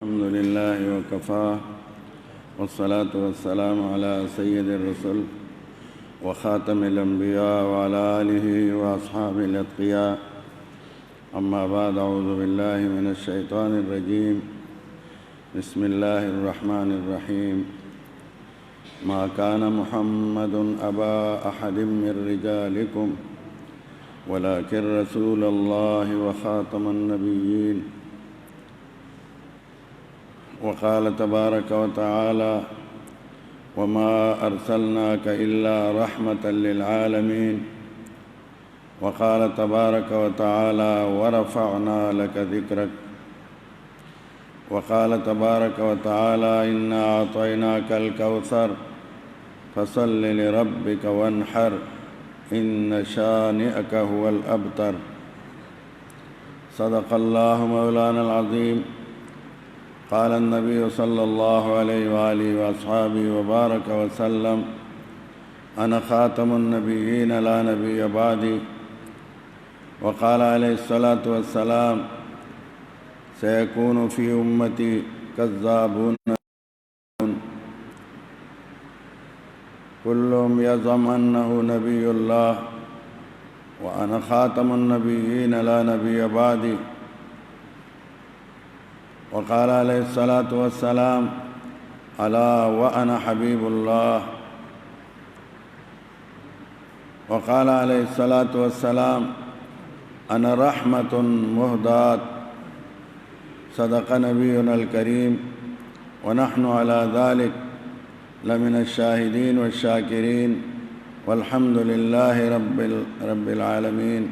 الحمد لله وكفى والصلاة والسلام على سيد الرسل وخاتم الأنبياء وعلى آله وأصحابه الأتقياء. أما بعد، أعوذ بالله من الشيطان الرجيم. بسم الله الرحمن الرحيم. ما كان محمد أبا أحد من رجالكم ولكن رسول الله وخاتم النبيين. وقال تبارك وتعالى: وما أرسلناك إلا رحمة للعالمين. وقال تبارك وتعالى: ورفعنا لك ذكرك. وقال تبارك وتعالى: إنا أعطيناك الكوثر فصل لربك وانحر إن شانئك هو الأبتر. صدق الله مولانا العظيم. قال النبي صلى الله عليه وآله وأصحابه وبارك وسلم: أنا خاتم النبيين لا نبي بعدي. وقال عليه الصلاة والسلام: سيكون في أمتي كذابون كلهم يزعم أنه نبي الله وأنا خاتم النبيين لا نبي بعدي. وقال عليه الصلاة والسلام: ألا وأنا حبيب الله. وقال عليه الصلاة والسلام: أنا رحمة مهداة. صدق نبينا الكريم، ونحن على ذلك لمن الشاهدين والشاكرين، والحمد لله رب العالمين.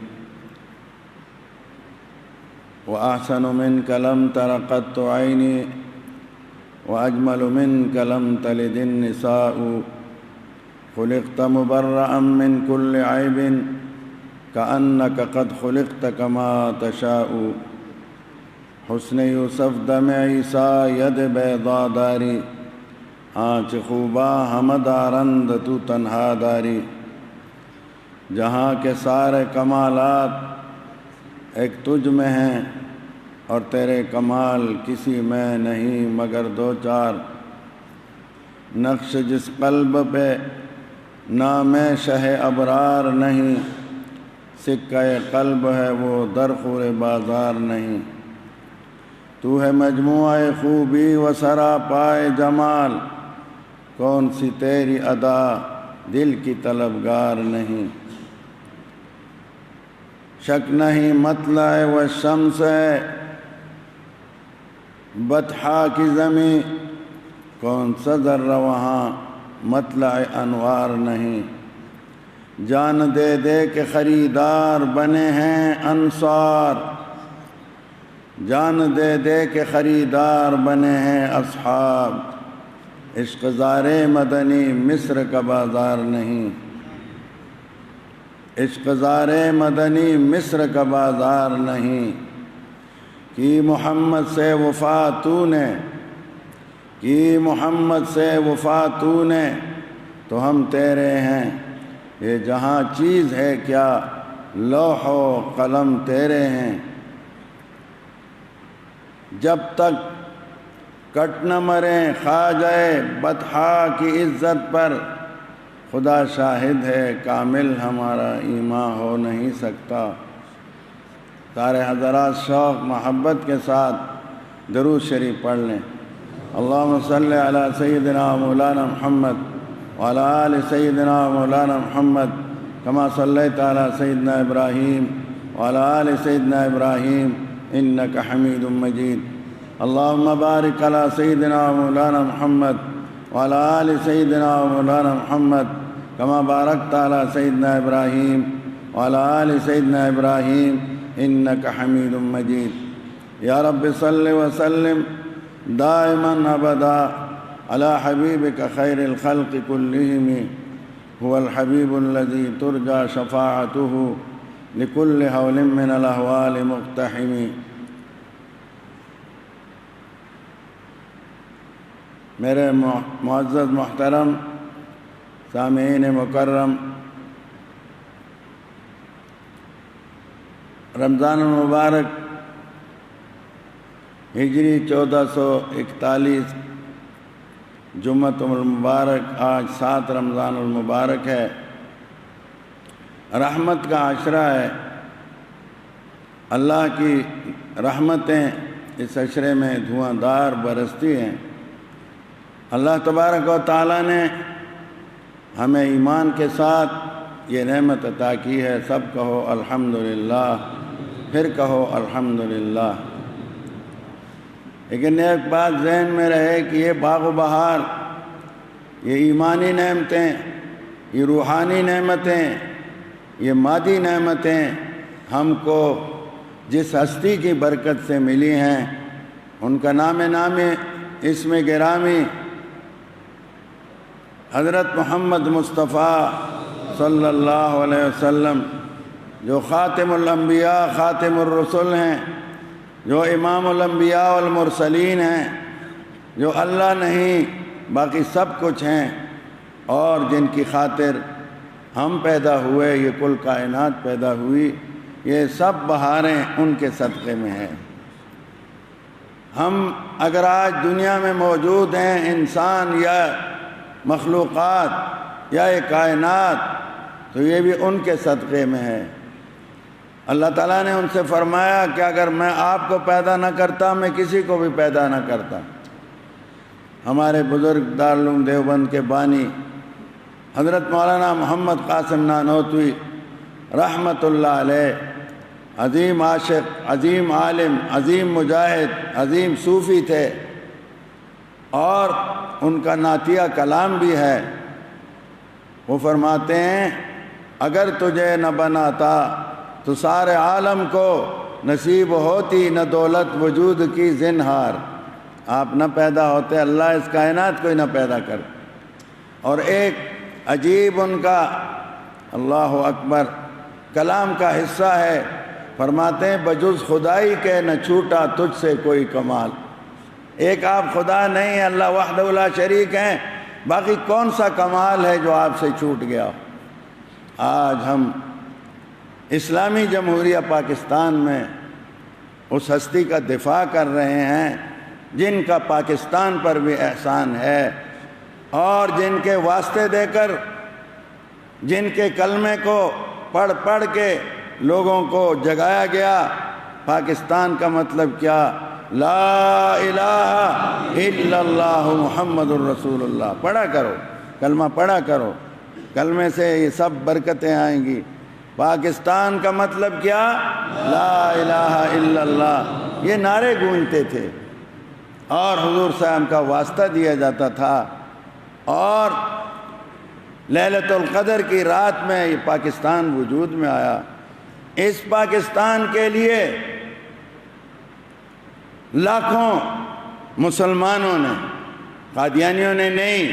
وأحسن منك لم تر قط عيني وأجمل منك لم تلد النساء. خلقت مبرأ من كل عيب كأنك قد خلقت كما تشاء. حسن یوسف دم عیسیٰ ید بیضا داری، آنچ خوبا ہم دارند تو تنہا داری. جہاں کے سارے کمالات ایک تجھ میں ہیں اور تیرے کمال کسی میں نہیں مگر دو چار. نقش جس قلب پہ نام شہ ابرار نہیں، سکہ قلب ہے وہ درخور بازار نہیں. تو ہے مجموعہ خوبی و سراپائے جمال، کون سی تیری ادا دل کی طلبگار نہیں. شک نہیں مطلع و شمس ہے بطحا کی زمیں، کون سا ذرہ وہاں مطلع انوار نہیں. جان دے دے کے خریدار بنے ہیں انصار، جان دے دے کے خریدار بنے ہیں اصحاب. عشق زار مدنی مصر کا بازار نہیں، عشق زار مدنی مصر کا بازار نہیں. کی محمد سے وفا تو نے، کی محمد سے وفا تو نے، تو ہم تیرے ہیں. یہ جہاں چیز ہے کیا لوح و قلم تیرے ہیں. جب تک کٹ نہ مریں خواجہ بطحا کی عزت پر، خدا شاہد ہے کامل ہمارا ایمان ہو نہیں سکتا. سارے حضرات شوق محبت کے ساتھ درود شریف پڑھ لیں. اللہم صلی علی سیدنا مولانا محمد وعلی آل سیدنا مولانا محمد کما صلیت علی سیدنا ابراہیم وعلی آل سیدنا ابراہیم انک حمید مجید. اللہم بارک علی سیدنا مولانا محمد وعلی آل سیدنا مولانا محمد کما بارکت علی سیدنا ابراہیم وعلی آل سیدنا ابراہیم انک حمید مجید. یا رب صل وسلم دائما ابدا علی حبیبک خیر الخلق کلہم، هو الحبیب الذی ترجى شفاعته لكل حول من الاحوال مقتحم. میرے معزز محترم سامعین مکرم، رمضان المبارک ہجری 1441 جمعۃ المبارک، آج 7 رمضان المبارک ہے، رحمت کا عشرہ ہے۔ اللہ کی رحمتیں اس عشرے میں دھواں دار برستی ہیں۔ اللہ تبارک و تعالیٰ نے ہمیں ایمان کے ساتھ یہ نعمت عطا کی ہے۔ سب کہو الحمدللہ، پھر کہو الحمدللہ۔ لیکن ایک بات ذہن میں رہے کہ یہ باغ و بہار، یہ ایمانی نعمتیں، یہ روحانی نعمتیں، یہ مادی نعمتیں ہم کو جس ہستی کی برکت سے ملی ہیں، ان کا نام اسم گرامی حضرت محمد مصطفیٰ صلی اللہ علیہ وسلم، جو خاتم الانبیاء خاتم الرسل ہیں، جو امام الانبیاء والمرسلین ہیں، جو اللہ نہیں باقی سب کچھ ہیں، اور جن کی خاطر ہم پیدا ہوئے، یہ کل کائنات پیدا ہوئی، یہ سب بہاریں ان کے صدقے میں ہیں۔ ہم اگر آج دنیا میں موجود ہیں، انسان یا مخلوقات یا یہ کائنات، تو یہ بھی ان کے صدقے میں ہے۔ اللہ تعالیٰ نے ان سے فرمایا کہ اگر میں آپ کو پیدا نہ کرتا، میں کسی کو بھی پیدا نہ کرتا۔ ہمارے بزرگ دارالعلوم دیوبند کے بانی حضرت مولانا محمد قاسم نانوتوی رحمۃ اللہ علیہ، عظیم عاشق، عظیم عالم، عظیم مجاہد، عظیم صوفی تھے، اور ان کا نعتیہ کلام بھی ہے۔ وہ فرماتے ہیں اگر تجھے نہ بناتا تو سارے عالم کو نصیب ہوتی نہ دولت وجود کی زنہار۔ آپ نہ پیدا ہوتے، اللہ اس کائنات کو ہی نہ پیدا کرتے۔ اور ایک عجیب ان کا اللہ اکبر کلام کا حصہ ہے، فرماتے ہیں بجز خدائی کے نہ چھوٹا تجھ سے کوئی کمال۔ ایک آپ خدا نہیں، اللہ وحدہ لا شریک ہیں، باقی کون سا کمال ہے جو آپ سے چھوٹ گیا؟ آج ہم اسلامی جمہوریہ پاکستان میں اس ہستی کا دفاع کر رہے ہیں جن کا پاکستان پر بھی احسان ہے، اور جن کے واسطے دے کر، جن کے کلمے کو پڑھ پڑھ کے لوگوں کو جگایا گیا۔ پاکستان کا مطلب کیا؟ لا الہ الا اللہ محمد الرسول اللہ۔ پڑھا کرو، کلمہ پڑھا کرو، کلمے سے یہ سب برکتیں آئیں گی۔ پاکستان کا مطلب کیا؟ لا الہ الا اللہ۔ یہ نعرے گونجتے تھے، اور حضور صاحب کا واسطہ دیا جاتا تھا، اور لیلۃ القدر کی رات میں یہ پاکستان وجود میں آیا۔ اس پاکستان کے لیے لاکھوں مسلمانوں نے، قادیانیوں نے نہیں،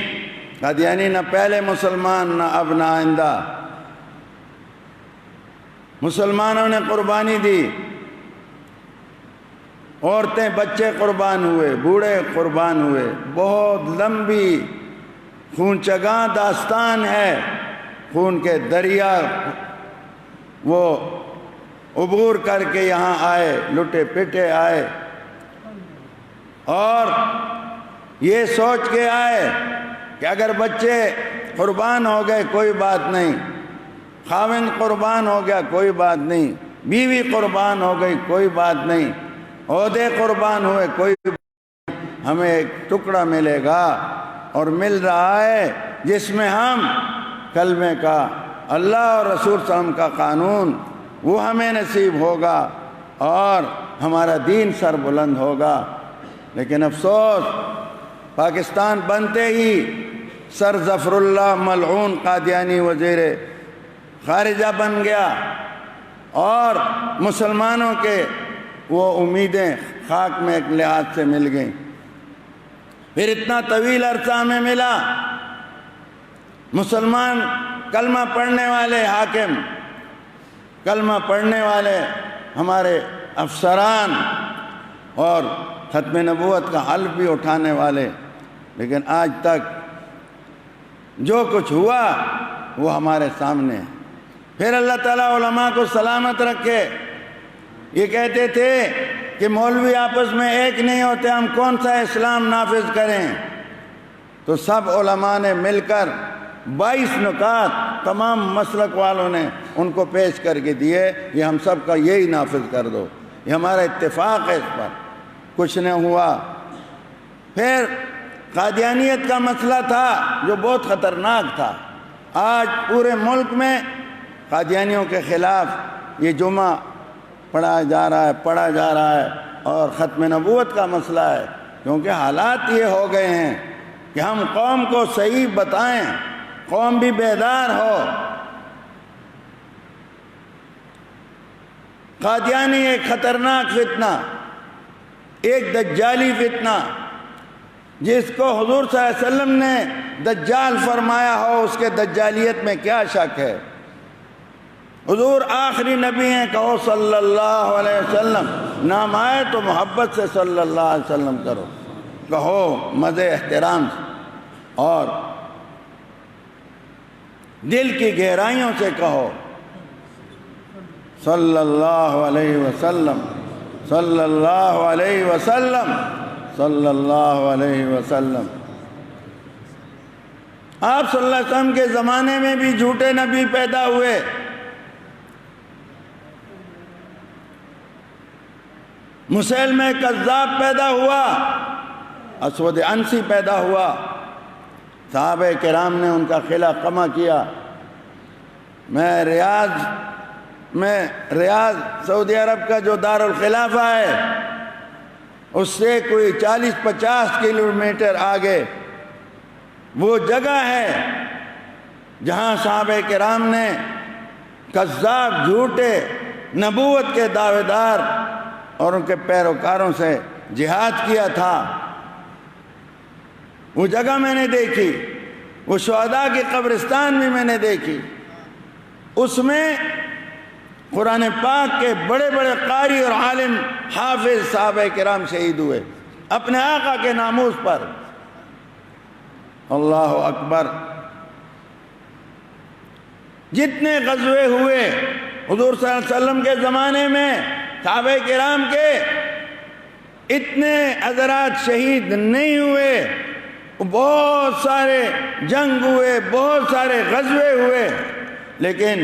قادیانی نہ پہلے مسلمان نہ اب نہ آئندہ، مسلمانوں نے قربانی دی۔ عورتیں بچے قربان ہوئے، بوڑھے قربان ہوئے۔ بہت لمبی خونچگاں داستان ہے، خون کے دریا وہ عبور کر کے یہاں آئے، لٹے پٹے آئے، اور یہ سوچ کے آئے کہ اگر بچے قربان ہو گئے کوئی بات نہیں، خاوند قربان ہو گیا کوئی بات نہیں، بیوی قربان ہو گئی کوئی بات نہیں، عہدے قربان ہوئے کوئی بات نہیں، ہمیں ایک ٹکڑا ملے گا، اور مل رہا ہے، جس میں ہم کلمے کا، اللہ اور رسول صلی اللہ علیہ وسلم کا قانون وہ ہمیں نصیب ہوگا، اور ہمارا دین سر بلند ہوگا۔ لیکن افسوس، پاکستان بنتے ہی سر ظفر اللہ ملعون قادیانی وزیر خارجہ بن گیا، اور مسلمانوں کے وہ امیدیں خاک میں ایک لحاظ سے مل گئیں۔ پھر اتنا طویل عرصہ ہمیں ملا، مسلمان کلمہ پڑھنے والے حاکم، کلمہ پڑھنے والے ہمارے افسران، اور ختم نبوت کا حلف بھی اٹھانے والے، لیکن آج تک جو کچھ ہوا وہ ہمارے سامنے ہے۔ پھر اللہ تعالیٰ علماء کو سلامت رکھے، یہ کہتے تھے کہ مولوی آپس میں ایک نہیں ہوتے، ہم کون سا اسلام نافذ کریں؟ تو سب علماء نے مل کر 22 نکات تمام مسلک والوں نے ان کو پیش کر کے دیے، یہ ہم سب کا یہی نافذ کر دو، یہ ہمارا اتفاق ہے، اس پر کچھ نہ ہوا۔ پھر قادیانیت کا مسئلہ تھا جو بہت خطرناک تھا، آج پورے ملک میں قادیانیوں کے خلاف یہ جمعہ پڑھا جا رہا ہے اور ختم نبوت کا مسئلہ ہے، کیونکہ حالات یہ ہو گئے ہیں کہ ہم قوم کو صحیح بتائیں، قوم بھی بیدار ہو۔ قادیانی ایک خطرناک فتنہ، ایک دجالی فتنہ، جس کو حضور صلی اللہ علیہ وسلم نے دجال فرمایا ہو، اس کے دجالیت میں کیا شک ہے؟ حضور آخری نبی ہیں، کہو صلی اللہ علیہ وسلم، نام آئے تو محبت سے صلی اللہ علیہ وسلم کرو، کہو مزے احترام سے اور دل کی گہرائیوں سے کہو صلی اللہ علیہ وسلم، صلی اللہ علیہ وسلم، صلی اللہ علیہ وسلم۔ آپ صلی اللہ علیہ وسلم کے زمانے میں بھی جھوٹے نبی پیدا ہوئے، مسیلمہ کذاب پیدا ہوا، اسود عنسی پیدا ہوا، صحابہ کرام نے ان کا خلا قمع کیا۔ میں ریاض سعودی عرب کا جو دارالخلافہ ہے، اس سے کوئی 40-50 کلومیٹر آگے وہ جگہ ہے جہاں صحابہ کرام نے کذاب جھوٹے نبوت کے دعوے دار اور ان کے پیروکاروں سے جہاد کیا تھا۔ وہ جگہ میں نے دیکھی، وہ شہداء کی قبرستان بھی میں نے دیکھی، اس میں قرآن پاک کے بڑے بڑے قاری اور عالم حافظ صحابہ کرام شہید ہوئے اپنے آقا کے ناموس پر۔ اللہ اکبر۔ جتنے غزوے ہوئے حضور صلی اللہ علیہ وسلم کے زمانے میں صحابہ کرام کے، اتنے حضرات شہید نہیں ہوئے، بہت سارے جنگ ہوئے، بہت سارے غزوے ہوئے، لیکن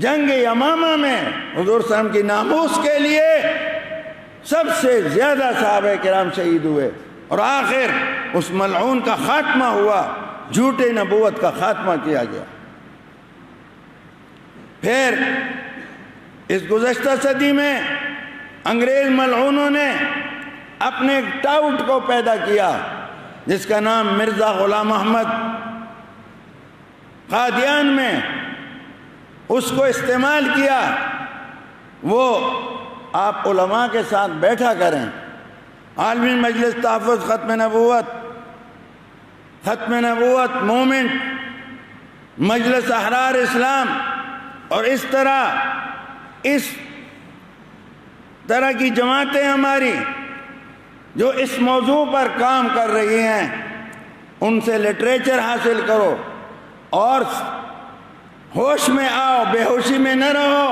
جنگ یمامہ میں حضور صلی اللہ علیہ وسلم کی ناموس کے لیے سب سے زیادہ صحابہ کرام شہید ہوئے، اور آخر اس ملعون کا خاتمہ ہوا، جھوٹے نبوت کا خاتمہ کیا گیا۔ پھر اس گزشتہ صدی میں انگریز ملعونوں نے اپنے ٹاؤٹ کو پیدا کیا جس کا نام مرزا غلام احمد، قادیان میں اس کو استعمال کیا۔ وہ آپ علماء کے ساتھ بیٹھا کریں، عالمی مجلس تحفظ ختم نبوت مومنٹ، مجلس احرار اسلام، اور اس طرح کی جماعتیں ہماری جو اس موضوع پر کام کر رہی ہیں، ان سے لٹریچر حاصل کرو اور ہوش میں آؤ، بے ہوشی میں نہ رہو۔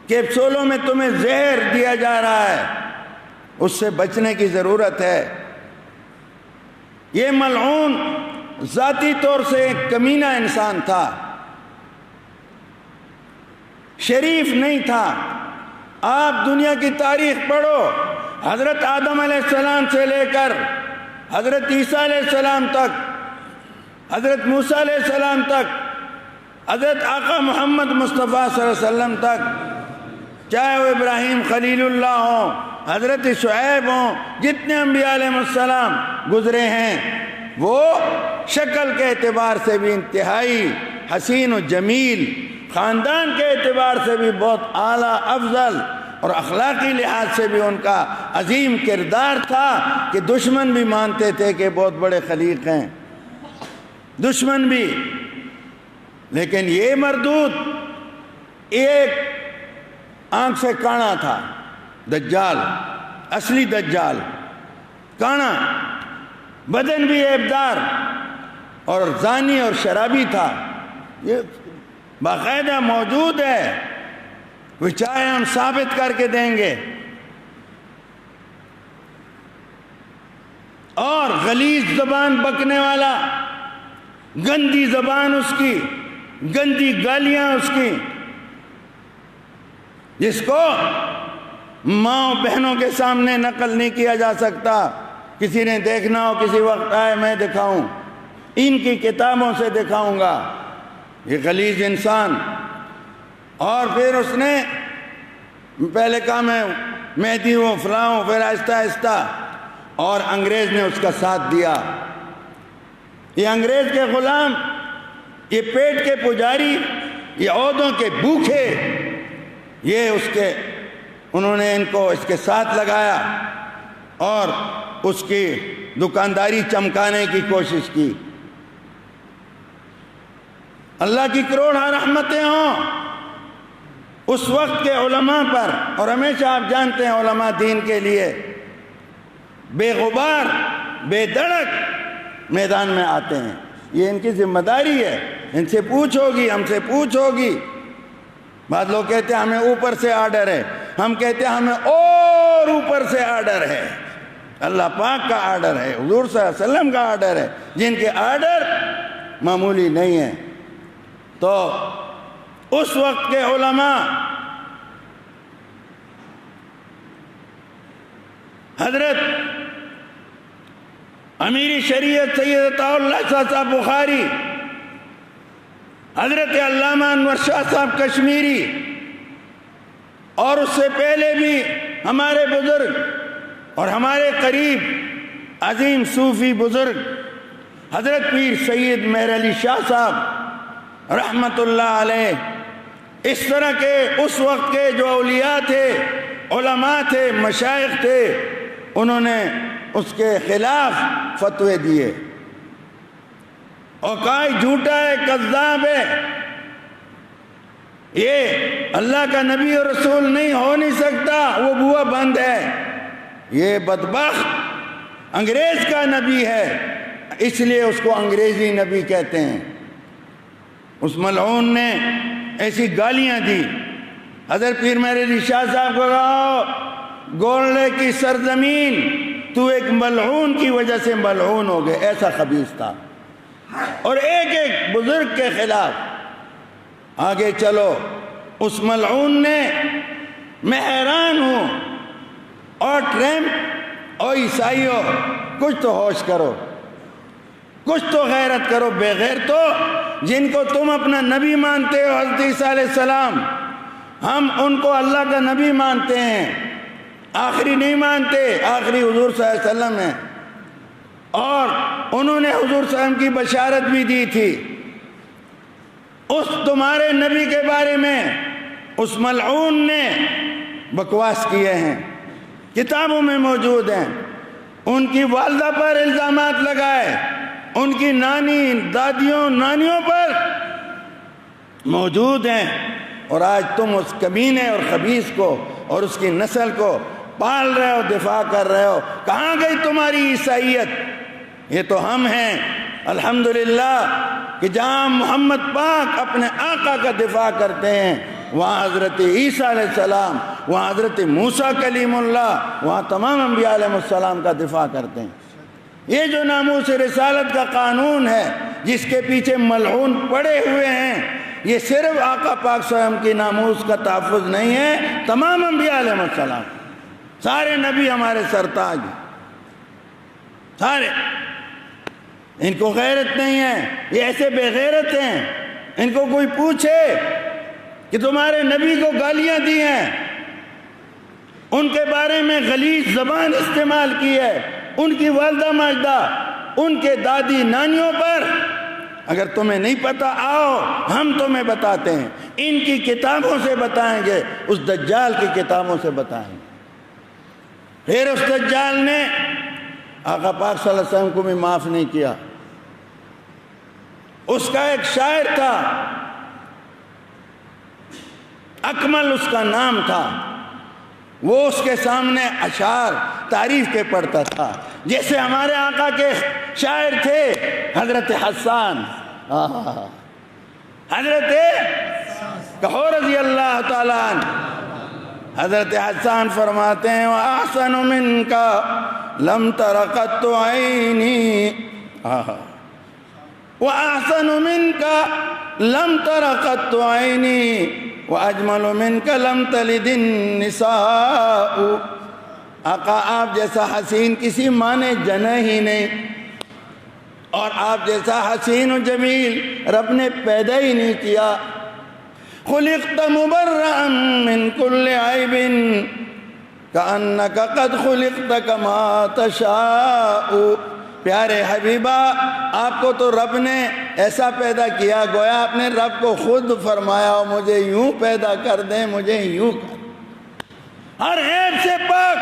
کیپسولوں میں تمہیں زہر دیا جا رہا ہے، اس سے بچنے کی ضرورت ہے۔ یہ ملعون ذاتی طور سے ایک کمینہ انسان تھا، شریف نہیں تھا۔ آپ دنیا کی تاریخ پڑھو، حضرت آدم علیہ السلام سے لے کر حضرت عیسیٰ علیہ السلام تک، حضرت موسیٰ علیہ السلام تک، حضرت آقا محمد مصطفیٰ صلی اللہ علیہ وسلم تک، چاہے وہ ابراہیم خلیل اللہ ہوں، حضرت شعیب ہوں، جتنے انبیاء علیہ السلام گزرے ہیں، وہ شکل کے اعتبار سے بھی انتہائی حسین و جمیل، خاندان کے اعتبار سے بھی بہت اعلیٰ افضل، اور اخلاقی لحاظ سے بھی ان کا عظیم کردار تھا کہ دشمن بھی مانتے تھے کہ بہت بڑے خلیق ہیں، دشمن بھی۔ لیکن یہ مردود ایک آنکھ سے کانا تھا، دجال، اصلی دجال، کانا، بدن بھی عیبدار اور زانی اور شرابی تھا۔ یہ باقاعدہ موجود ہے، وہ چاہے ہم ثابت کر کے دیں گے، غلیظ زبان بکنے والا، گندی زبان اس کی، گندی گالیاں اس کی، جس کو ماں بہنوں کے سامنے نقل نہیں کیا جا سکتا۔ کسی نے دیکھنا ہو کسی وقت آئے میں دکھاؤں، ان کی کتابوں سے دکھاؤں گا، یہ غلیظ انسان۔ اور پھر اس نے پہلے کہا میں مہدی ہوں فلاں ہوں، پھر آہستہ آہستہ، اور انگریز نے اس کا ساتھ دیا۔ یہ انگریز کے غلام، یہ پیٹ کے پجاری، یہ عہدوں کے بھوکے، یہ انہوں نے ان کو اس کے ساتھ لگایا اور اس کی دکانداری چمکانے کی کوشش کی۔ اللہ کی کروڑ رحمتیں ہوں اس وقت کے علماء پر، اور ہمیشہ آپ جانتے ہیں علماء دین کے لیے بے غبار بے دھڑک میدان میں آتے ہیں، یہ ان کی ذمہ داری ہے، ان سے پوچھ ہوگی، ہم سے پوچھ ہوگی۔ بعض لوگ کہتے ہیں ہمیں اوپر سے آرڈر ہے، ہم کہتے ہیں ہمیں اور اوپر سے آرڈر ہے، اللہ پاک کا آرڈر ہے، حضور صلی اللہ علیہ وسلم کا آرڈر ہے، جن کے آرڈر معمولی نہیں ہیں۔ تو اس وقت کے علماء حضرت امیر شریعت سید عطاء اللہ شاہ صاحب بخاری، حضرت علامہ انور شاہ صاحب کشمیری، اور اس سے پہلے بھی ہمارے بزرگ اور ہمارے قریب عظیم صوفی بزرگ حضرت پیر سید مہر علی شاہ صاحب رحمت اللہ علیہ، اس طرح کے اس وقت کے جو اولیاء تھے، علماء تھے، مشائخ تھے، انہوں نے اس کے خلاف فتوے دیے اور کہا جھوٹا ہے، کذاب ہے، یہ اللہ کا نبی اور رسول نہیں ہو نہیں سکتا، وہ بوا بند ہے، یہ بدبخت انگریز کا نبی ہے، اس لیے اس کو انگریزی نبی کہتے ہیں۔ اس ملعون نے ایسی گالیاں دی، حضرت پیر مہر علی شاہ صاحب کو کہا گولڑے کی سرزمین، تو ایک ملعون کی وجہ سے ملعون ہو گئے، ایسا خبیث تھا۔ اور ایک ایک بزرگ کے خلاف آگے چلو، اس ملعون نے، میں حیران ہوں، اور ٹرمپ اور عیسائیوں کچھ تو ہوش کرو، کچھ تو غیرت کرو، بے غیر تو جن کو تم اپنا نبی مانتے ہو حضرت عیسیٰ علیہ السلام، ہم ان کو اللہ کا نبی مانتے ہیں، آخری نہیں مانتے، آخری حضور صلی اللہ علیہ وسلم ہے، اور انہوں نے حضور صلی اللہ علیہ وسلم کی بشارت بھی دی تھی۔ اس تمہارے نبی کے بارے میں اس ملعون نے بکواس کیے ہیں، کتابوں میں موجود ہیں، ان کی والدہ پر الزامات لگائے، ان کی نانی، دادیوں، نانیوں پر موجود ہیں، اور آج تم اس کمینے اور خبیث کو اور اس کی نسل کو پال رہے ہو، دفاع کر رہے ہو۔ کہاں گئی تمہاری عیسائیت؟ یہ تو ہم ہیں الحمدللہ کہ جہاں محمد پاک اپنے آقا کا دفاع کرتے ہیں، وہاں حضرت عیسیٰ علیہ السلام، وہاں حضرت موسیٰ کلیم اللہ، وہاں تمام انبیاء علیہ السلام کا دفاع کرتے ہیں۔ یہ جو ناموس رسالت کا قانون ہے جس کے پیچھے ملعون پڑے ہوئے ہیں، یہ صرف آقا پاک صلی اللہ علیہ وسلم کی ناموس کا تحفظ نہیں ہے، تمام انبیاء علیہ السلام، سارے نبی ہمارے سرتاج ہیں، سارے۔ ان کو غیرت نہیں ہے، یہ ایسے بے غیرت ہیں، ان کو کوئی پوچھے کہ تمہارے نبی کو گالیاں دی ہیں، ان کے بارے میں غلیظ زبان استعمال کی ہے، ان کی والدہ ماجدہ، ان کے دادی نانیوں پر، اگر تمہیں نہیں پتا آؤ ہم تمہیں بتاتے ہیں، ان کی کتابوں سے بتائیں گے، اس دجال کی کتابوں سے بتائیں گے۔ پھر اس دجال نے آقا پاک صلی اللہ علیہ وسلم کو بھی معاف نہیں کیا۔ اس کا ایک شاعر تھا، اکمل اس کا نام تھا، وہ اس کے سامنے اشعار تعریف کے پڑھتا تھا، جیسے ہمارے آقا کے شاعر تھے حضرت حسان، حضرت کہو رضی اللہ تعالیٰ عنہ۔ حضرت حسان فرماتے ہیں وَأَحْسَنُ مِنْكَ لم تر قط عيني وأحسن منك لم تر قط عيني وأجمل منك لم تلد النساء۔ آقا آپ جیسا حسین کسی ماں نے جنا ہی نہیں، اور آپ جیسا حسین و جمیل رب نے پیدا ہی نہیں کیا۔ خلقت مبرأ من كل عیب كأنك قد خلقت كما تشاء۔ پیارے حبیبہ، آپ کو تو رب نے ایسا پیدا کیا گویا آپ نے رب کو خود فرمایا مجھے یوں پیدا کر دیں، مجھے یوں کر، ہر عیب سے پاک۔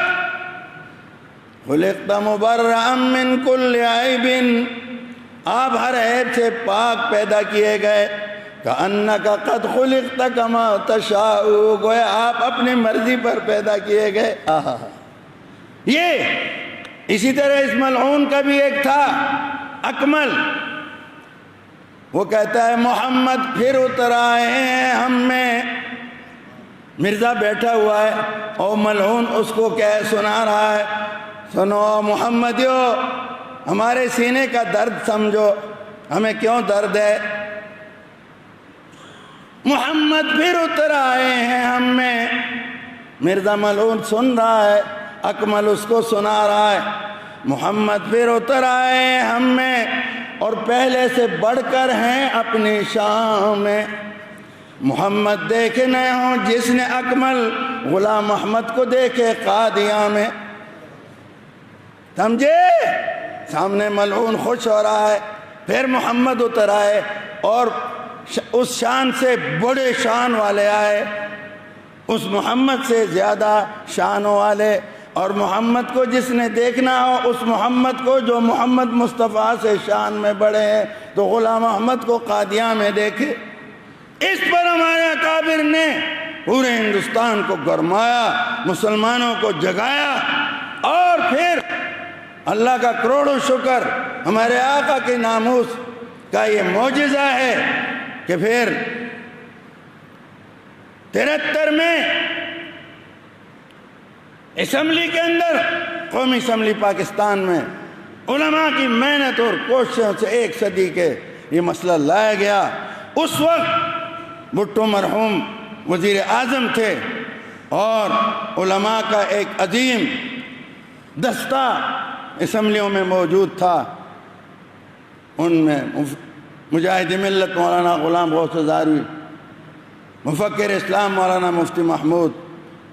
خلقت مبرأ من كل عیب، آپ ہر عیب سے پاک پیدا کیے گئے۔ كأنك قد خلقت كما تشاء، گویا آپ اپنی مرضی پر پیدا کیے گئے۔ یہ اسی طرح اس ملعون کا بھی ایک تھا اکمل، وہ کہتا ہے محمد پھر اتر آئے ہیں ہم میں۔ مرزا بیٹھا ہوا ہے اور ملعون اس کو سنا رہا ہے، سنو محمدیو، ہمارے سینے کا درد سمجھو، ہمیں کیوں درد ہے۔ محمد پھر اتر آئے ہیں ہم میں، مرزا ملعون سن رہا ہے، اکمل اس کو سنا رہا ہے، محمد پھر اتر آئے ہیں ہم میں اور پہلے سے بڑھ کر ہیں اپنی شان میں۔ محمد دیکھنے ہوں جس نے اکمل غلام محمد کو دیکھے قادیاں میں، سمجھے؟ سامنے ملعون خوش ہو رہا ہے، پھر محمد اتر آئے اور اس شان سے بڑے شان والے آئے، اس محمد سے زیادہ شانوں والے، اور محمد کو جس نے دیکھنا ہو اس محمد کو جو محمد مصطفیٰ سے شان میں بڑے ہیں، تو غلام محمد کو قادیاں میں دیکھے۔ اس پر ہمارے اکابر نے پورے ہندوستان کو گرمایا، مسلمانوں کو جگایا، اور پھر اللہ کا کروڑوں شکر ہمارے آقا کے ناموس کا یہ معجزہ ہے کہ پھر 73 میں اسمبلی کے اندر، قومی اسمبلی پاکستان میں علماء کی محنت اور کوششوں سے ایک صدی کے یہ مسئلہ لایا گیا۔ اس وقت بھٹو مرحوم وزیر اعظم تھے اور علماء کا ایک عظیم دستہ اسمبلیوں میں موجود تھا، ان میں مجاہد ملت مولانا غلام غوث ہزاروی، مفکر اسلام مولانا مفتی محمود،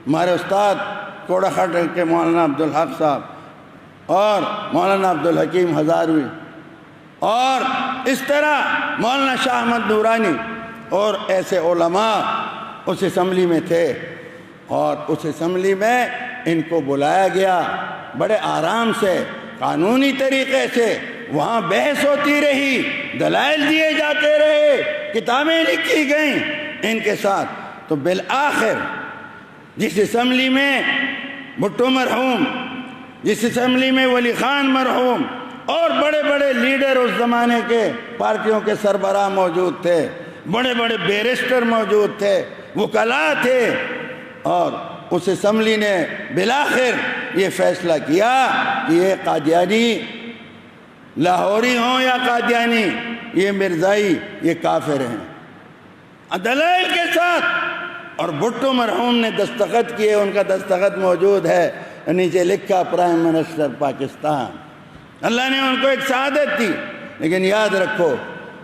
ہمارے استاد کوڑا خٹ کے مولانا عبدالحق صاحب اور مولانا عبدالحکیم ہزاروی، اور اس طرح مولانا شاہ احمد نورانی، اور ایسے علماء اس اسمبلی میں تھے۔ اور اس اسمبلی میں ان کو بلایا گیا، بڑے آرام سے قانونی طریقے سے وہاں بحث ہوتی رہی، دلائل دیے جاتے رہے، کتابیں لکھی گئیں ان کے ساتھ۔ تو بالآخر جس اسمبلی میں بھٹو مرحوم، جس اسمبلی میں ولی خان مرحوم اور بڑے بڑے لیڈر اس زمانے کے پارٹیوں کے سربراہ موجود تھے، بڑے بڑے بیرسٹر موجود تھے، وکلاء تھے، اور اس اسمبلی نے بالآخر یہ فیصلہ کیا کہ یہ قادیانی، لاہوری ہوں یا قادیانی، یہ مرزائی، یہ کافر ہیں، دلائل کے ساتھ۔ اور بھٹو مرحوم نے دستخط کیے، ان کا دستخط موجود ہے، نیچے لکھا پرائم منسٹر پاکستان۔ اللہ نے ان کو ایک سعادت دی، لیکن یاد رکھو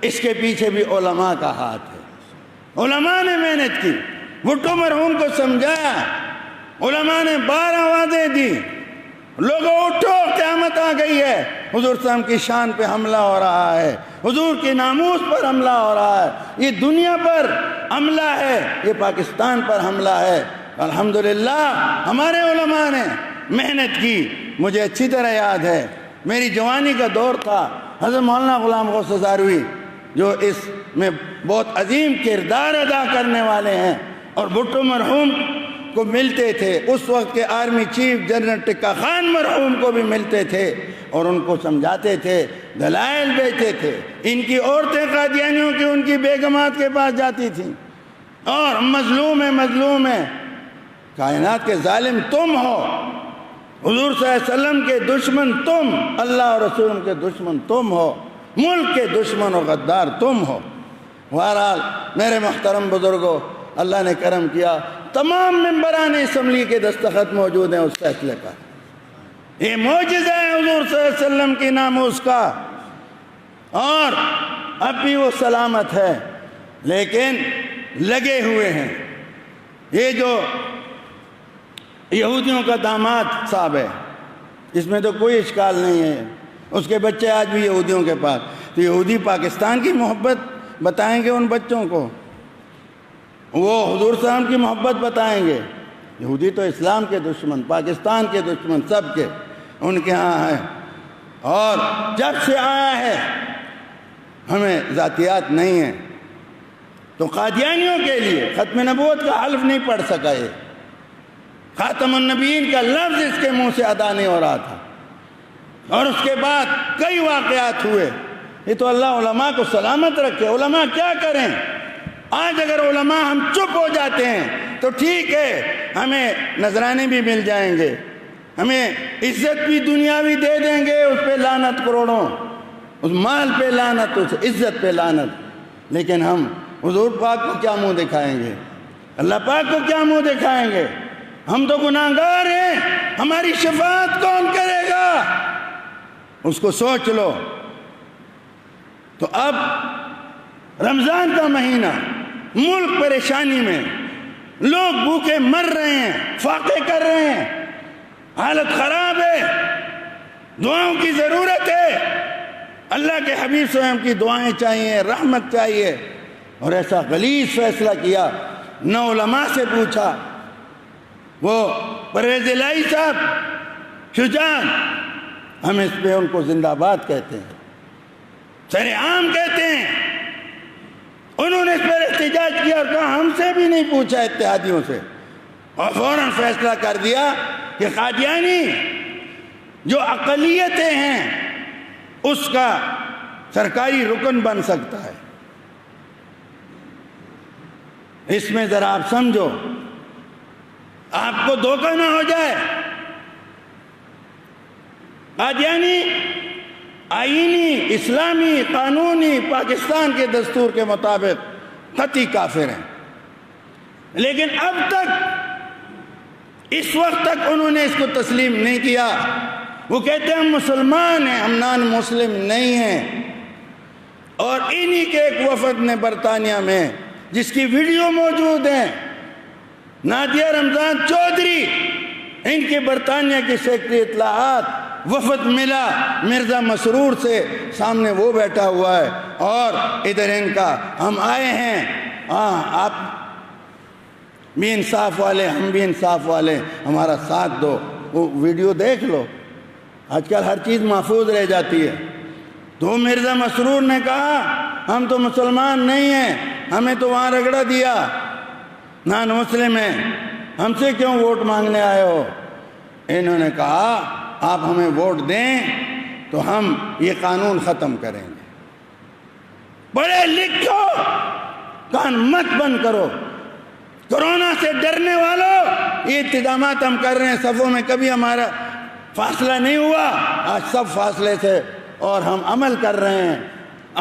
اس کے پیچھے بھی علماء کا ہاتھ ہے، علماء نے محنت کی، بھٹو مرحوم کو سمجھایا، علماء نے 12 وعدے دی، لوگوں اٹھو قیامت آ گئی ہے، حضور صلی اللہ علیہ وسلم کی شان پہ حملہ ہو رہا ہے، حضور کی ناموس پر حملہ ہو رہا ہے، یہ دنیا پر حملہ ہے، یہ پاکستان پر حملہ ہے۔ الحمدللہ ہمارے علماء نے محنت کی۔ مجھے اچھی طرح یاد ہے، میری جوانی کا دور تھا، حضرت مولانا غلام غوث ہزاروی جو اس میں بہت عظیم کردار ادا کرنے والے ہیں، اور بھٹو مرحوم کو ملتے تھے، اس وقت کے army chief general tikka Khan مرحوم کو بھی ملتے تھے اور ان کو سمجھاتے تھے، دلائل بیچتے تھے۔ ان کی عورتیں قادیانیوں کی ان کی بیگمات کے پاس جاتی تھیں اور مظلوم ہے، مظلوم ہے، کائنات کے ظالم تم ہو، حضور صلی اللہ علیہ وسلم کے دشمن تم، اللہ اور رسول کے دشمن تم ہو، ملک کے دشمن و غدار تم ہو۔ بہرحال میرے محترم بزرگوں، اللہ نے کرم کیا، تمام ممبران اسمبلی کے دستخط موجود ہیں اس فیصلے کا۔ یہ معجزہ ہے حضور صلی اللہ علیہ وسلم کی ناموس کا، اور اب بھی وہ سلامت ہے، لیکن لگے ہوئے ہیں۔ یہ جو یہودیوں کا داماد صاحب ہے، اس میں تو کوئی اشکال نہیں ہے، اس کے بچے آج بھی یہودیوں کے پاس، تو یہودی پاکستان کی محبت بتائیں گے ان بچوں کو، وہ حضور صلی اللہ علیہ وسلم کی محبت بتائیں گے؟ یہودی تو اسلام کے دشمن، پاکستان کے دشمن، سب کے ان کے ہاں ہیں، اور جب سے آیا ہے ہمیں ذاتیات نہیں ہیں۔ تو قادیانیوں کے لیے ختم نبوت کا حلف نہیں پڑھ سکا، یہ خاتم النبیین کا لفظ اس کے منہ سے ادا نہیں ہو رہا تھا، اور اس کے بعد کئی واقعات ہوئے۔ یہ تو اللہ علماء کو سلامت رکھے، علماء کیا کریں؟ آج اگر علماء ہم چپ ہو جاتے ہیں تو ٹھیک ہے، ہمیں نذرانے بھی مل جائیں گے، ہمیں عزت بھی دنیاوی دے دیں گے، اس پہ لعنت کروڑوں، اس مال پہ لعنت، اس عزت پہ لعنت، لیکن ہم حضور پاک کو کیا منہ دکھائیں گے؟ اللہ پاک کو کیا منہ دکھائیں گے؟ ہم تو گناہگار ہیں، ہماری شفاعت کون کرے گا؟ اس کو سوچ لو۔ تو اب رمضان کا مہینہ، ملک پریشانی میں، لوگ بھوکے مر رہے ہیں، فاقے کر رہے ہیں، حالت خراب ہے، دعاؤں کی ضرورت ہے، اللہ کے حبیب صلی اللہ علیہ وسلم کی دعائیں چاہیے، رحمت چاہیے، اور ایسا غلیظ فیصلہ کیا، نہ علماء سے پوچھا۔ وہ پرویز الہی صاحب شجاع، ہم اس پہ ان کو زندہ باد کہتے ہیں، سر عام کہتے ہیں، انہوں نے اس پر احتجاج کیا اور کہا ہم سے بھی نہیں پوچھا اتحادیوں سے، اور فوراً فیصلہ کر دیا کہ قادیانی جو اقلیتیں ہیں اس کا سرکاری رکن بن سکتا ہے۔ اس میں ذرا آپ سمجھو، آپ کو دھوکہ نہ ہو جائے۔ قادیانی آئینی، اسلامی، قانونی پاکستان کے دستور کے مطابق قطعی کافر ہیں، لیکن اب تک، اس وقت تک انہوں نے اس کو تسلیم نہیں کیا۔ وہ کہتے ہیں ہم مسلمان ہیں، ہم نان مسلم نہیں ہیں۔ اور انہی کے ایک وفد نے برطانیہ میں، جس کی ویڈیو موجود ہے، نادیہ رمضان چودھری، ان کے برطانیہ کی سیکرٹری اطلاعات، وفد ملا مرزا مسرور سے، سامنے وہ بیٹھا ہوا ہے اور ادھر ان کا، ہم آئے ہیں، آپ بھی انصاف والے، ہم بھی انصاف والے، ہمارا ساتھ دو۔ وہ ویڈیو دیکھ لو، آج کل ہر چیز محفوظ رہ جاتی ہے۔ تو مرزا مسرور نے کہا ہم تو مسلمان نہیں ہیں، ہمیں تو وہاں رگڑا دیا، نان مسلم ہیں، ہم سے کیوں ووٹ مانگنے آئے ہو؟ انہوں نے کہا آپ ہمیں ووٹ دیں تو ہم یہ قانون ختم کریں گے۔ پڑھے لکھو، کان مت بند کرو۔ کرونا سے ڈرنے والوں، یہ انتظامات ہم کر رہے ہیں، صفوں میں کبھی ہمارا فاصلہ نہیں ہوا، آج سب فاصلے سے، اور ہم عمل کر رہے ہیں،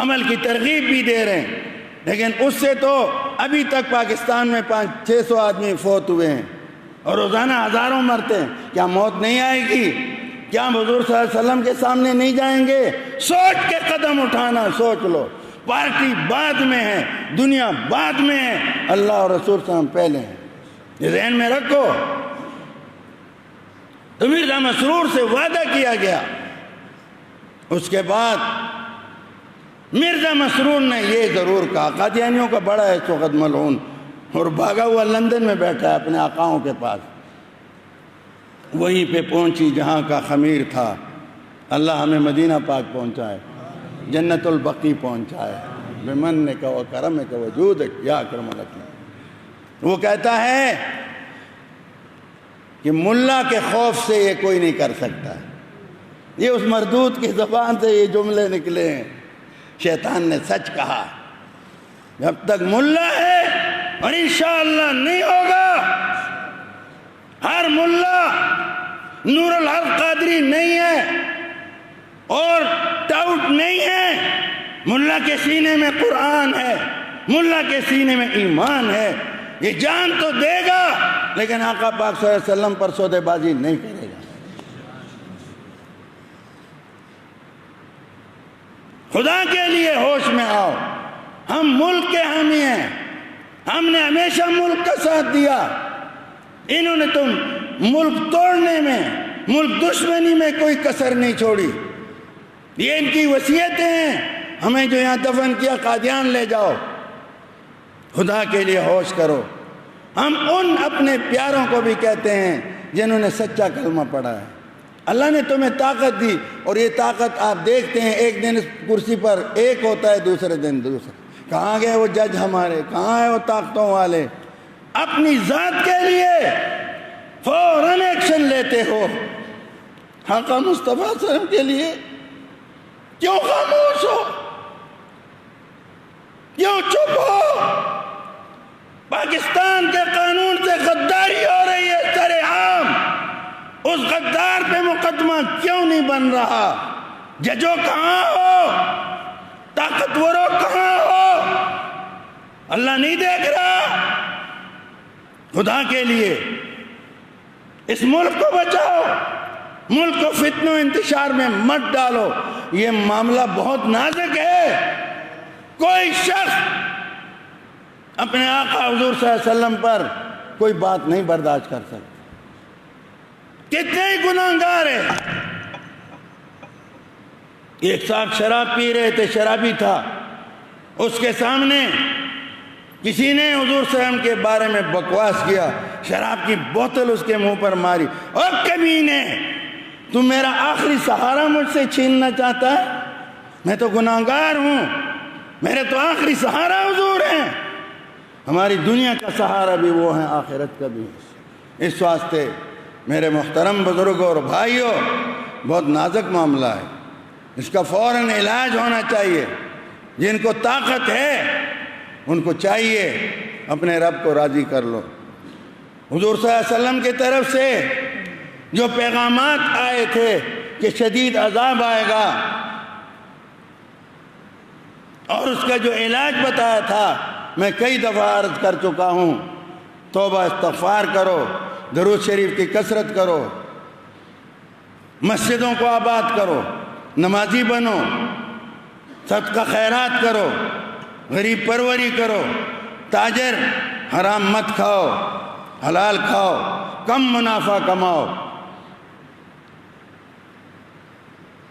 عمل کی ترغیب بھی دے رہے ہیں، لیکن اس سے تو ابھی تک پاکستان میں 500-600 آدمی فوت ہوئے ہیں، اور روزانہ ہزاروں مرتے ہیں۔ کیا موت نہیں آئے گی؟ کیا ہم حضور صلی اللہ علیہ وسلم کے سامنے نہیں جائیں گے؟ سوچ کے قدم اٹھانا، سوچ لو۔ پارٹی بعد میں ہے، دنیا بعد میں ہے، اللہ اور رسول صلی اللہ علیہ وسلم پہلے ہیں، یہ ذہن میں رکھو۔ تو مرزا مسرور سے وعدہ کیا گیا، اس کے بعد مرزا مسرور نے یہ ضرور کہا، قادیانیوں کا بڑا ہے اس وقت ملعون، اور بھاگا ہوا لندن میں بیٹھا ہے اپنے آقاؤں کے پاس، وہیں پہ پہنچی جہاں کا خمیر تھا۔ اللہ ہمیں مدینہ پاک پہنچائے، جنت البقیع پہنچائے، بمنک و کرمک و جودک یا اکرم الاکرمین۔ وہ کہتا ہے کہ ملا کے خوف سے یہ کوئی نہیں کر سکتا ہے۔ یہ اس مردود کی زبان سے یہ جملے نکلے ہیں، شیطان نے سچ کہا، جب تک ملا ہے، اور انشاءاللہ نہیں ہوگا، ہر ملا نور الحق قادری نہیں ہے اور ٹاؤٹ نہیں ہے. ملا کے سینے میں قرآن ہے، ملا کے سینے میں ایمان ہے. یہ جان تو دے گا لیکن آقا پاک صلی اللہ علیہ وسلم پر سودے بازی نہیں کرے گا. خدا کے لیے ہوش میں آؤ. ہم ملک کے حامی ہیں، ہم نے ہمیشہ ملک کا ساتھ دیا. انہوں نے تم ملک توڑنے میں، ملک دشمنی میں کوئی کسر نہیں چھوڑی. یہ ان کی وصیتیں ہیں. ہمیں جو یہاں دفن کیا قادیان لے جاؤ. خدا کے لیے ہوش کرو. ہم ان اپنے پیاروں کو بھی کہتے ہیں جنہوں نے سچا کلمہ پڑھا ہے. اللہ نے تمہیں طاقت دی اور یہ طاقت آپ دیکھتے ہیں ایک دن اس کرسی پر ایک ہوتا ہے، دوسرے دن دوسرا. کہاں گئے وہ جج ہمارے؟ کہاں ہے وہ طاقتوں والے؟ اپنی ذات کے لیے فوراً ایکشن لیتے ہو. آقا مصطفیٰ صلی اللہ علیہ وسلم کے لیے کیوں خاموش ہو؟ کیوں چپ ہو؟ پاکستان کے قانون سے غداری ہو رہی ہے سرعام. اس غدار پہ مقدمہ کیوں نہیں بن رہا؟ ججوں کہاں ہو؟ طاقتوروں کہاں ہو؟ اللہ نہیں دیکھ رہا؟ خدا کے لیے اس ملک کو بچاؤ. ملک کو فتنہ و انتشار میں مت ڈالو. یہ معاملہ بہت نازک ہے. کوئی شخص اپنے آقا حضور صلی اللہ علیہ وسلم پر کوئی بات نہیں برداشت کر سکتا. کتنے ہی گناہگار ہیں. ایک صاحب شراب پی رہے تھے، شرابی تھا. اس کے سامنے کسی نے حضور صلی اللہ علیہ وسلم کے بارے میں بکواس کیا، شراب کی بوتل اس کے منہ پر ماری. اور کمینے، تم میرا آخری سہارا مجھ سے چھیننا چاہتا ہے؟ میں تو گناہگار ہوں، میرے تو آخری سہارا حضور ہیں. ہماری دنیا کا سہارا بھی وہ ہیں، آخرت کا بھی. اس واسطے میرے محترم بزرگوں اور بھائیوں، بہت نازک معاملہ ہے. اس کا فوراً علاج ہونا چاہیے. جن کو طاقت ہے ان کو چاہیے اپنے رب کو راضی کر لو. حضور صلی اللہ علیہ وسلم کی طرف سے جو پیغامات آئے تھے کہ شدید عذاب آئے گا اور اس کا جو علاج بتایا تھا، میں کئی دفعہ عرض کر چکا ہوں. توبہ استغفار کرو، درود شریف کی کثرت کرو، مسجدوں کو آباد کرو، نمازی بنو، صدقہ خیرات کرو، غریب پروری کرو، تاجر حرام مت کھاؤ، حلال کھاؤ، کم منافع کماؤ.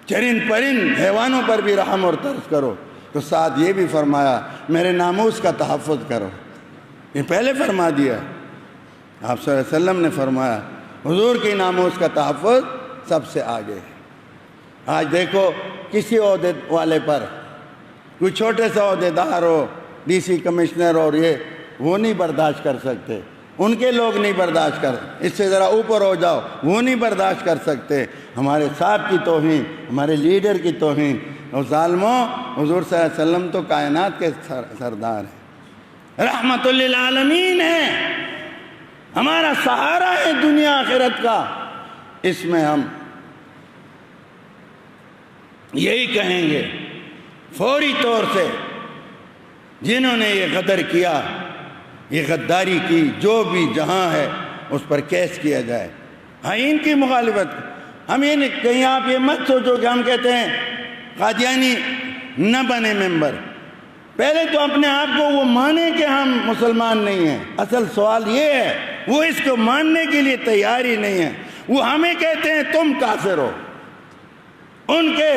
چرند پرند حیوانوں پر بھی رحم اور ترس کرو. تو ساتھ یہ بھی فرمایا میرے ناموس کا تحفظ کرو. یہ پہلے فرما دیا. آپ صلی اللہ علیہ وسلم نے فرمایا حضور کی ناموس کا تحفظ سب سے آگے ہے. آج دیکھو کسی عہدے والے پر کوئی چھوٹے سا عہدے دار ہو، ڈی سی کمشنر اور یہ، وہ نہیں برداشت کر سکتے. ان کے لوگ نہیں برداشت کر. اس سے ذرا اوپر ہو جاؤ، وہ نہیں برداشت کر سکتے. ہمارے صاحب کی توہین، ہمارے لیڈر کی توہین. اور ظالموں، حضور صلی اللہ علیہ وسلم تو کائنات کے سردار ہیں، رحمت للعالمین ہیں، ہمارا سہارا ہے دنیا آخرت کا. اس میں ہم یہی کہیں گے فوری طور سے جنہوں نے یہ غدر کیا، یہ غداری کی، جو بھی جہاں ہے اس پر کیس کیا جائے. آئین کی مخالفت. ہم یہ نہیں، کہیں آپ یہ مت سوچو کہ ہم کہتے ہیں قادیانی نہ بنے ممبر. پہلے تو اپنے آپ کو وہ مانے کہ ہم مسلمان نہیں ہیں. اصل سوال یہ ہے وہ اس کو ماننے کے لیے تیار ہی نہیں ہے. وہ ہمیں کہتے ہیں تم کافر ہو. ان کے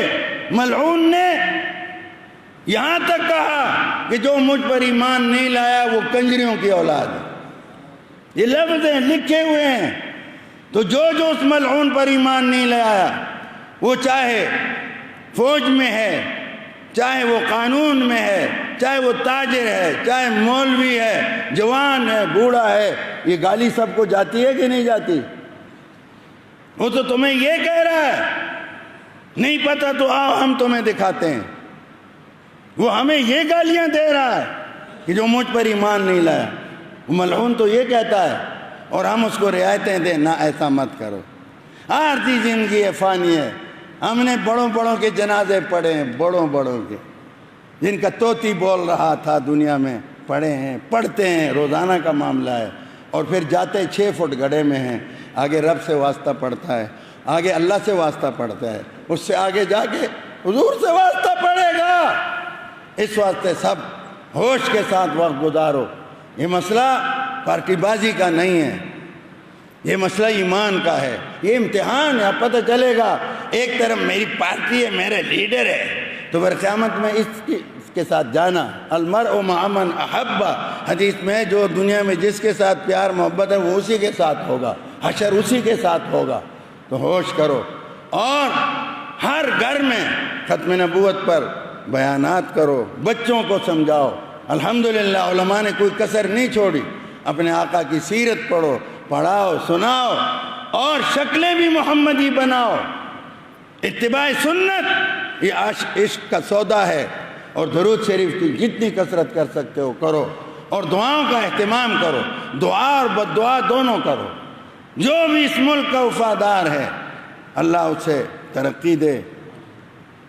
ملعون نے یہاں تک کہا کہ جو مجھ پر ایمان نہیں لایا وہ کنجریوں کی اولاد ہے. یہ لفظ ہیں، لکھے ہوئے ہیں. تو جو اس ملعون پر ایمان نہیں لایا، وہ چاہے فوج میں ہے، چاہے وہ قانون میں ہے، چاہے وہ تاجر ہے، چاہے مولوی ہے، جوان ہے، بوڑھا ہے، یہ گالی سب کو جاتی ہے کہ نہیں جاتی؟ وہ تو تمہیں یہ کہہ رہا ہے، نہیں پتہ تو آؤ ہم تمہیں دکھاتے ہیں. وہ ہمیں یہ گالیاں دے رہا ہے کہ جو مجھ پر ایمان نہیں لایا. ملعون تو یہ کہتا ہے اور ہم اس کو رعایتیں دیں، نہ ایسا مت کرو. عارضی زندگی ہے، فانی ہے۔ ہم نے بڑوں بڑوں کے جنازے پڑھے ہیں، بڑوں بڑوں کے، جن کا طوطی بول رہا تھا دنیا میں، پڑھے ہیں، پڑھتے ہیں، روزانہ کا معاملہ ہے۔ اور پھر جاتے 6 فٹ گڑھے میں ہیں، آگے رب سے واسطہ پڑھتا ہے، آگے اللہ سے واسطہ پڑھتا ہے، اس سے آگے جا کے حضور سے واسطہ پڑھے گا۔ اس واسطے سب ہوش کے ساتھ وقت گزارو۔ یہ مسئلہ پارٹی بازی کا نہیں ہے، یہ مسئلہ ایمان کا ہے، یہ امتحان ہے۔ پتہ چلے گا ایک طرف میری پارٹی ہے، میرے لیڈر ہے، تو پھر قیامت میں اس کے ساتھ جانا۔ المرء مع من احب، حدیث میں جو دنیا میں جس کے ساتھ پیار محبت ہے وہ اسی کے ساتھ ہوگا، حشر اسی کے ساتھ ہوگا۔ تو ہوش کرو، اور ہر گھر میں ختم نبوت پر بیانات کرو، بچوں کو سمجھاؤ۔ الحمدللہ علماء نے کوئی کسر نہیں چھوڑی، اپنے آقا کی سیرت پڑھو، پڑھاؤ، سناؤ، اور شکلیں بھی محمدی بناؤ۔ اتباع سنت یہ عشق کا سودا ہے، اور درود شریف کی جتنی کثرت کر سکتے ہو کرو، اور دعاؤں کا اہتمام کرو، دعا اور بد دعا دونوں کرو۔ جو بھی اس ملک کا وفادار ہے اللہ اسے ترقی دے،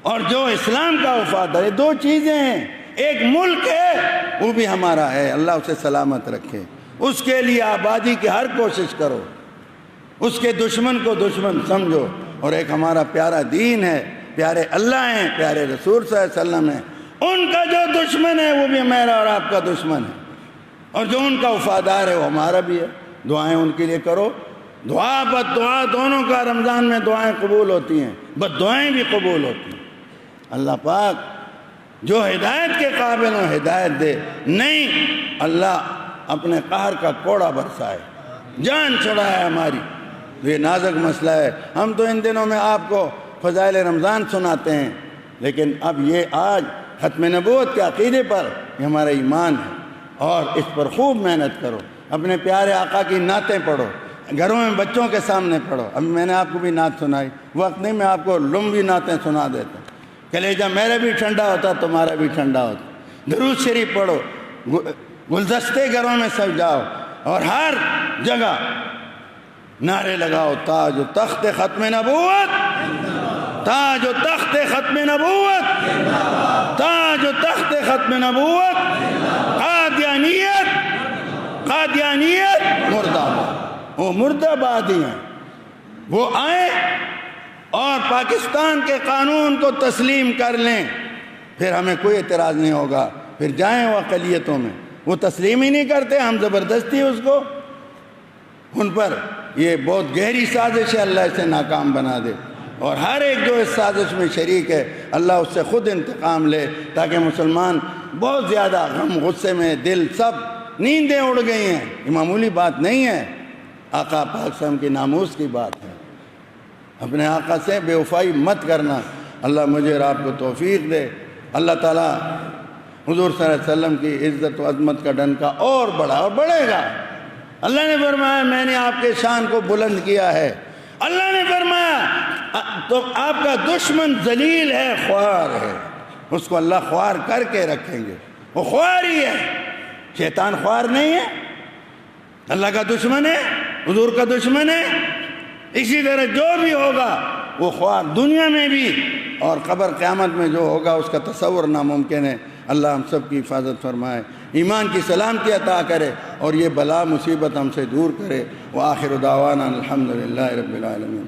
اور جو اسلام کا وفادار ہے، دو چیزیں ہیں، ایک ملک ہے وہ بھی ہمارا ہے، اللہ اسے سلامت رکھے، اس کے لیے آبادی کی ہر کوشش کرو، اس کے دشمن کو دشمن سمجھو، اور ایک ہمارا پیارا دین ہے، پیارے اللہ ہیں، پیارے رسول صلی اللہ علیہ وسلم ہیں، ان کا جو دشمن ہے وہ بھی میرا اور آپ کا دشمن ہے، اور جو ان کا وفادار ہے وہ ہمارا بھی ہے۔ دعائیں ان کے لیے کرو، دعا بد دعا دونوں کا رمضان میں دعائیں قبول ہوتی ہیں، بد دعائیں بھی قبول ہوتی ہیں۔ اللہ پاک جو ہدایت کے قابل ہوں ہدایت دے، نہیں اللہ اپنے قہر کا کوڑا برسائے، جان چھڑائے ہماری۔ تو یہ نازک مسئلہ ہے۔ ہم تو ان دنوں میں آپ کو فضائل رمضان سناتے ہیں، لیکن اب یہ آج ختم نبوت کے عقیدے پر یہ ہمارا ایمان ہے، اور اس پر خوب محنت کرو۔ اپنے پیارے آقا کی نعتیں پڑھو، گھروں میں بچوں کے سامنے پڑھو۔ اب میں نے آپ کو بھی نعت سنائی، وقت نہیں میں آپ کو لمبی نعتیں سنا دیتا ہوں، کلیجہ میرا بھی ٹھنڈا ہوتا تمہارا بھی ٹھنڈا ہوتا۔ درود شریف پڑھو، گلدستے گھروں میں سجاؤ، اور ہر جگہ نعرے لگاؤ، تاج و تخت ختم نبوت، تاج و تخت ختم نبوت، تاج و تخت ختم نبوت، قادیانیت، قادیانیت مردہ آباد۔ وہ مردہ آباد ہی ہیں، وہ آئیں اور پاکستان کے قانون کو تسلیم کر لیں، پھر ہمیں کوئی اعتراض نہیں ہوگا۔ پھر جائیں وہ اقلیتوں میں، وہ تسلیم ہی نہیں کرتے، ہم زبردستی اس کو، ان پر یہ بہت گہری سازش ہے، اللہ اسے ناکام بنا دے، اور ہر ایک جو اس سازش میں شریک ہے اللہ اس سے خود انتقام لے، تاکہ مسلمان بہت زیادہ غم غصے میں دل سب نیندیں اڑ گئی ہیں۔ یہ معمولی بات نہیں ہے، آقا پاک صلی اللہ علیہ وسلم کی ناموس کی بات ہے۔ اپنے آقا سے بے وفائی مت کرنا۔ اللہ مجھے اور آپ کو توفیق دے۔ اللہ تعالیٰ حضور صلی اللہ علیہ وسلم کی عزت و عظمت کا ڈنکا اور بڑھا اور بڑھے گا۔ اللہ نے فرمایا میں نے آپ کے شان کو بلند کیا ہے۔ اللہ نے فرمایا تو آپ کا دشمن ذلیل ہے، خوار ہے، اس کو اللہ خوار کر کے رکھیں گے۔ وہ خوار ہی ہے، شیطان خوار نہیں ہے، اللہ کا دشمن ہے، حضور کا دشمن ہے۔ اسی طرح جو بھی ہوگا وہ خوار دنیا میں بھی، اور قبر قیامت میں جو ہوگا اس کا تصور ناممکن ہے۔ اللہ ہم سب کی حفاظت فرمائے، ایمان کی سلامتی عطا کرے، اور یہ بلا مصیبت ہم سے دور کرے۔ وآخر دعوانا الحمدللہ رب العالمین۔